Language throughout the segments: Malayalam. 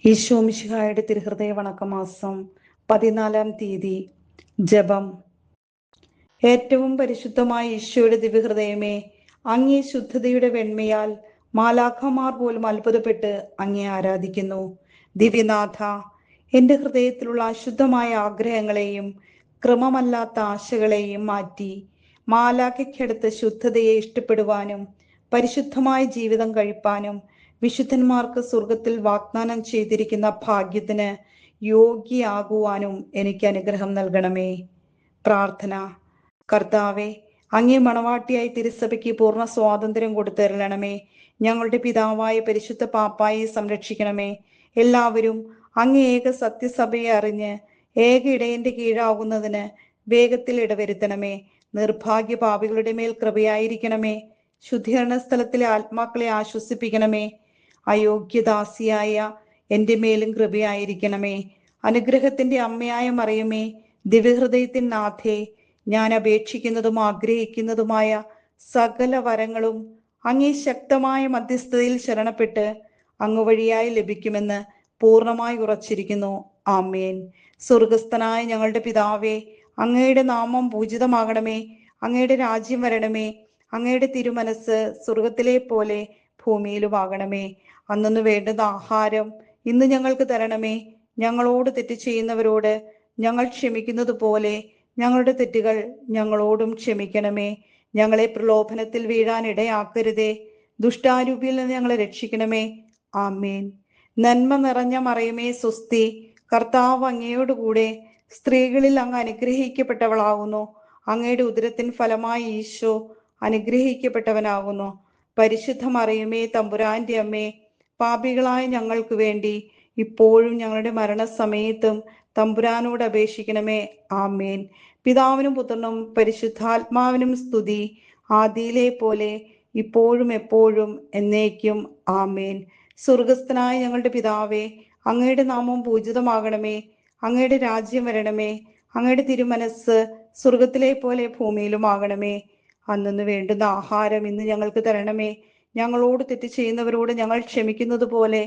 ഈശോ മിശിഹായുടെ തിരുഹൃദയ വണക്കമാസം 14-ാം തീയതി. ജപം. ഏറ്റവും പരിശുദ്ധമായ ഈശോയുടെ ദിവ്യഹൃദയമേ, അങ്ങേ ശുദ്ധതയുടെ വെണ്മയാൽ മാലാഖമാർ പോലും അത്ഭുതപ്പെട്ട് അങ്ങേ ആരാധിക്കുന്നു. ദിവ്യനാഥ, എൻ്റെ ഹൃദയത്തിലുള്ള അശുദ്ധമായ ആഗ്രഹങ്ങളെയും ക്രമമല്ലാത്ത ആശകളെയും മാറ്റി മാലാഖയ്ക്കടുത്ത് ശുദ്ധതയെ ഇഷ്ടപ്പെടുവാനും പരിശുദ്ധമായ ജീവിതം കഴിപ്പാനും വിശുദ്ധന്മാർക്ക് സ്വർഗത്തിൽ വാഗ്ദാനം ചെയ്തിരിക്കുന്ന ഭാഗ്യത്തിന് യോഗ്യയാകുവാനും എനിക്ക് അനുഗ്രഹം നൽകണമേ. പ്രാർത്ഥന. കർത്താവെ, അങ്ങേ മണവാട്ടിയായി തിരുസഭയ്ക്ക് പൂർണ്ണ സ്വാതന്ത്ര്യം കൊടുത്തരുളണമേ. ഞങ്ങളുടെ പിതാവായ പരിശുദ്ധ പാപ്പായെ സംരക്ഷിക്കണമേ. എല്ലാവരും അങ്ങേ ഏക സത്യസഭയെ അറിഞ്ഞ് ഏക ഇടയന്റെ കീഴാകുന്നതിന് വേഗത്തിൽ ഇടവരുത്തണമേ. നിർഭാഗ്യ പാപികളുടെ മേൽ കൃപയായിരിക്കണമേ. ശുദ്ധീകരണ സ്ഥലത്തിലെ ആത്മാക്കളെ ആശ്വസിപ്പിക്കണമേ. അയോഗ്യദാസിയായ എൻ്റെ മേലും കൃപയായിരിക്കണമേ. അനുഗ്രഹത്തിന്റെ അമ്മയായ മറിയമേ, ദിവ്യഹൃദയത്തിൻ നാഥേ, ഞാൻ അപേക്ഷിക്കുന്നതും ആഗ്രഹിക്കുന്നതുമായ സകല വരങ്ങളും അങ്ങേ ശക്തമായ മധ്യസ്ഥതയിൽ ശരണപ്പെട്ട് അങ്ങ് വഴിയായി ലഭിക്കുമെന്ന് പൂർണ്ണമായി ഉറച്ചിരിക്കുന്നു. ആമേൻ. സ്വർഗസ്ഥനായ ഞങ്ങളുടെ പിതാവേ, അങ്ങയുടെ നാമം പൂജിതമാകണമേ. അങ്ങയുടെ രാജ്യം വരണമേ. അങ്ങയുടെ തിരുമനസ് സ്വർഗത്തിലെ പോലെ ഭൂമിയിലുമാകണമേ. അന്നു വേണ്ടുന്ന ആഹാരം ഇന്ന് ഞങ്ങൾക്ക് തരണമേ. ഞങ്ങളോട് തെറ്റ് ചെയ്യുന്നവരോട് ഞങ്ങൾ ക്ഷമിക്കുന്നത് പോലെ ഞങ്ങളുടെ തെറ്റുകൾ ഞങ്ങളോടും ക്ഷമിക്കണമേ. ഞങ്ങളെ പ്രലോഭനത്തിൽ വീഴാൻ ഇടയാക്കരുതേ. ദുഷ്ടാരൂപിയിൽ നിന്ന് ഞങ്ങളെ രക്ഷിക്കണമേ. ആമേൻ. നന്മ നിറഞ്ഞ മറിയമേ, സ്വസ്തി. കർത്താവ് അങ്ങയോടുകൂടെ സ്ത്രീകളിൽ അങ്ങ് അനുഗ്രഹിക്കപ്പെട്ടവളാകുന്നു. അങ്ങയുടെ ഉദരത്തിൻ ഫലമായി ഈശോ അനുഗ്രഹിക്കപ്പെട്ടവനാകുന്നു. പരിശുദ്ധ മറിയമേ, തമ്പുരാന്റെ അമ്മേ, പാപികളായ ഞങ്ങൾക്ക് വേണ്ടി ഇപ്പോഴും ഞങ്ങളുടെ മരണസമയത്തും തമ്പുരാനോട് അപേക്ഷിക്കണമേ. ആമേൻ. പിതാവിനും പുത്രനും പരിശുദ്ധാത്മാവിനും സ്തുതി, ആദിയിലെ പോലെ ഇപ്പോഴും എപ്പോഴും എന്നേക്കും. ആമേൻ. സ്വർഗസ്ഥനായ ഞങ്ങളുടെ പിതാവേ, അങ്ങയുടെ നാമം പൂജിതമാകണമേ. അങ്ങയുടെ രാജ്യം വരണമേ. അങ്ങയുടെ തിരുമനസ് സ്വർഗത്തിലെ പോലെ ഭൂമിയിലുമാകണമേ. അന്നു വേണ്ടുന്ന ആഹാരം ഇന്ന് ഞങ്ങൾക്ക് തരണമേ. ഞങ്ങളോട് തെറ്റ് ചെയ്യുന്നവരോട് ഞങ്ങൾ ക്ഷമിക്കുന്നത് പോലെ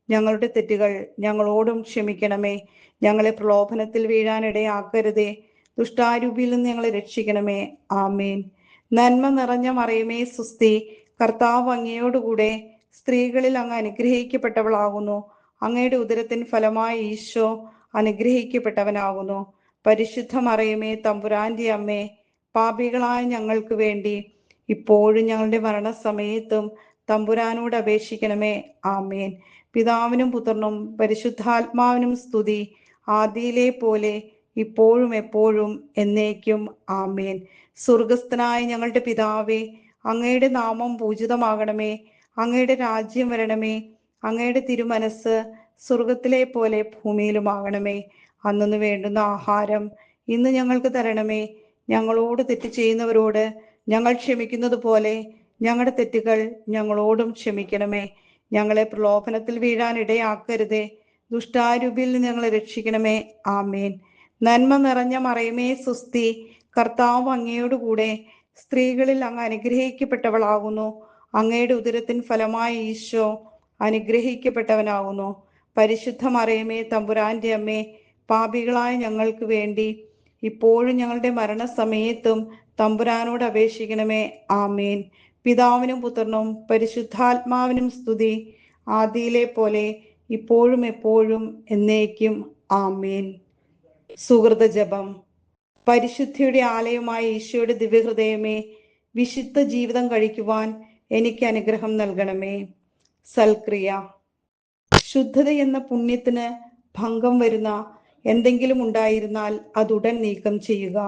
ഞങ്ങളുടെ തെറ്റുകൾ ഞങ്ങളോടും ക്ഷമിക്കണമേ. ഞങ്ങളെ പ്രലോഭനത്തിൽ വീഴാൻ ഇടയാക്കരുതേ. ദുഷ്ടാരൂപിയിൽ നിന്ന് ഞങ്ങളെ രക്ഷിക്കണമേ. ആമേൻ. നന്മ നിറഞ്ഞ മറിയമേ, സ്വസ്തി. കർത്താവ് അങ്ങയോടുകൂടെ സ്ത്രീകളിൽ അങ്ങ് അനുഗ്രഹിക്കപ്പെട്ടവളാകുന്നു. അങ്ങയുടെ ഉദരത്തിൻ ഫലമായി ഈശോ അനുഗ്രഹിക്കപ്പെട്ടവനാകുന്നു. പരിശുദ്ധ മറിയമേ, തമ്പുരാന്റെ അമ്മേ, പാപികളായ ഞങ്ങൾക്ക് വേണ്ടി ഇപ്പോഴും ഞങ്ങളുടെ മരണസമയത്തും തമ്പുരാനോട് അപേക്ഷിക്കണമേ. ആമേൻ. പിതാവിനും പുത്രനും പരിശുദ്ധാത്മാവിനും സ്തുതി, ആദിയിലെ പോലെ ഇപ്പോഴും എപ്പോഴും എന്നേക്കും. ആമേൻ. സ്വർഗസ്ഥനായ ഞങ്ങളുടെ പിതാവേ, അങ്ങയുടെ നാമം പൂജിതമാകണമേ. അങ്ങയുടെ രാജ്യം വരണമേ. അങ്ങയുടെ തിരുമനസ് സ്വർഗത്തിലെ പോലെ ഭൂമിയിലുമാകണമേ. അന്നു വേണ്ടുന്ന ആഹാരം ഇന്ന് ഞങ്ങൾക്ക് തരണമേ. ഞങ്ങളോട് തെറ്റ് ചെയ്യുന്നവരോട് ഞങ്ങൾ ക്ഷമിക്കുന്നത് പോലെ ഞങ്ങളുടെ തെറ്റുകൾ ഞങ്ങളോടും ക്ഷമിക്കണമേ. ഞങ്ങളെ പ്രലോഭനത്തിൽ വീഴാൻ ഇടയാക്കരുതേ. ദുഷ്ടാരൂപിയിൽ നിന്ന് ഞങ്ങളെ രക്ഷിക്കണമേ. ആമേൻ. നന്മ നിറഞ്ഞ മറിയമേ, സ്വസ്തി. കർത്താവ് അങ്ങയോടുകൂടെ സ്ത്രീകളിൽ അങ്ങ് അനുഗ്രഹിക്കപ്പെട്ടവളാകുന്നു. അങ്ങയുടെ ഉദരത്തിൻ ഫലമായി ഈശോ അനുഗ്രഹിക്കപ്പെട്ടവനാകുന്നു. പരിശുദ്ധ മറിയമേ, തമ്പുരാന്റെ അമ്മേ, പാപികളായ ഞങ്ങൾക്ക് വേണ്ടി ഇപ്പോഴും ഞങ്ങളുടെ മരണസമയത്തും തമ്പുരാനോട് അപേക്ഷിക്കണമേ. ആമേൻ. പിതാവിനും പുത്രനും പരിശുദ്ധാത്മാവിനും സ്തുതി, ആദിയിലെ പോലെ ഇപ്പോഴും എപ്പോഴും എന്നേക്കും. ആമേൻ. സുഹൃത ജപം. പരിശുദ്ധിയുടെ ആലയമായ ഈശോയുടെ ദിവ്യഹൃദയമേ, വിശുദ്ധ ജീവിതം കഴിക്കുവാൻ എനിക്ക് അനുഗ്രഹം നൽകണമേ. സൽക്രിയ. ശുദ്ധത എന്ന പുണ്യത്തിന് ഭംഗം വരുന്ന എന്തെങ്കിലും ഉണ്ടായിരുന്നാൽ അതുടൻ നീക്കം ചെയ്യുക.